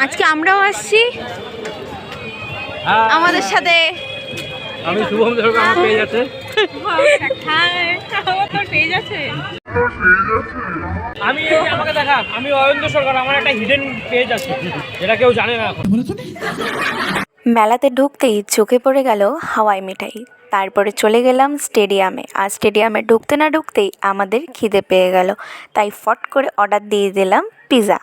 আজকে আমরাও আসছি আমাদের সাথে। আমি শুভম ধরো আমার পেজ আছে। পেজ আছে। আমি আমাকে দেখা, আমি অয়ন্ত সরকার, আমার একটা হিডেন পেজ আছে যেটা কেউ জানে না এখন। মেলাতে ঢুকতেই চোখে পড়ে গেল হাওয়াই মিঠাই। তারপরে চলে গেলাম স্টেডিয়ামে। আর স্টেডিয়ামে ঢুকতে না ঢুকতেই আমাদের খিদে পেয়ে গেল, তাই ফট করে অর্ডার দিয়ে দিলাম পিৎজা।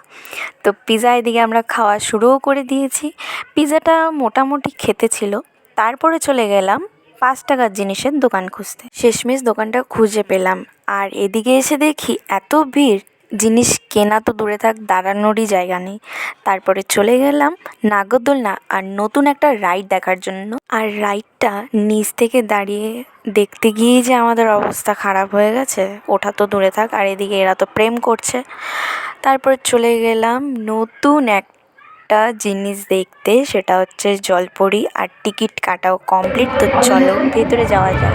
তো পিৎজা এদিকে আমরা খাওয়া শুরুও করে দিয়েছি। পিৎজাটা মোটামুটি খেতে ছিল। তারপরে চলে গেলাম 5 টাকার জিনিসের দোকান খুঁজতে। শেষমেশ দোকানটা খুঁজে পেলাম। আর এদিকে এসে দেখি এত ভিড়, জিনিস কেনা তো দূরে থাক, দাঁড়ানোরই জায়গা নেই। তারপরে চলে গেলাম নাগরদোলনা আর নতুন একটা রাইড দেখার জন্য। আর রাইডটা নিচ থেকে দাঁড়িয়ে দেখতে গিয়েই যে আমাদের অবস্থা খারাপ হয়ে গেছে, ওঠা তো দূরে থাক, আর এদিকে এরা তো প্রেম করছে। তারপরে চলে গেলাম নতুন একটা জিনিস দেখতে, সেটা হচ্ছে জলপরি। আর টিকিট কাটাও কমপ্লিট। তো চলো ভেতরে যাওয়া যাক।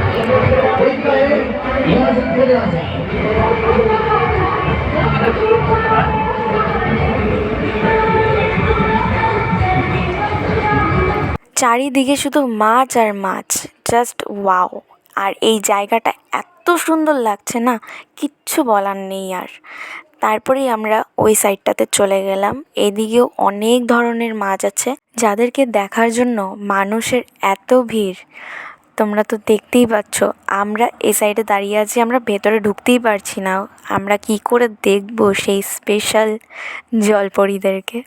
চারিদিকে শুধু মাছ আর মাছ, জাস্ট ওয়াও। আর এই জায়গাটা এত সুন্দর লাগছে না, কিচ্ছু বলার নেই আর। তারপরেই আমরা ওই সাইডটাতে চলে গেলাম। এদিকেও অনেক ধরনের মাছ আছে, যাদেরকে দেখার জন্য মানুষের এত ভিড় তোমরা তো দেখতেই পাচ্ছ। আমরা এই সাইডে দাঁড়িয়ে আছি, আমরা ভেতরে ঢুকতেই পারছি না। আমরা কি করে দেখবো সেই স্পেশাল জলপরীদেরকে?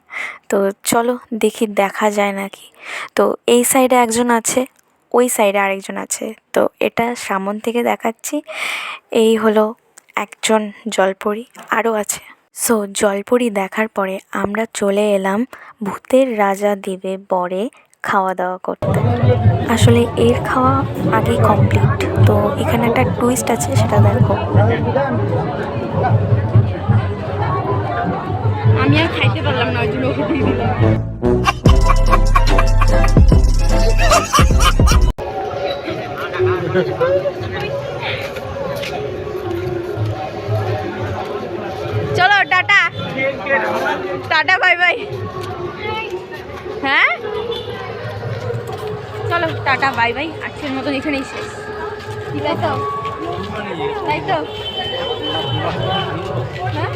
তো চলো দেখি দেখা যায় নাকি। তো এই সাইডে একজন আছে, ওই সাইডে আরেকজন আছে। তো এটা সামন থেকে দেখাচ্ছি। এই হলো একজন জলপরী, আরও আছে। সো জলপরী দেখার পরে আমরা চলে এলাম ভূতের রাজা দেবে বরে খাওয়া দাওয়া করতে। আসলে এর খাওয়া আগেই কমপ্লিট। তো এখানে একটা টুইস্ট আছে, সেটা দেখো। আমি আর খাইতে পারলাম না, ওই জন্য ওকে দিয়ে দিলাম। চলো টাটা টাটা, বাই বাই। হ্যাঁ চলো টাটা বাই বাই। আজকের মতন এখানেই শেষ। কি তাই তো, তাই তো। হ্যাঁ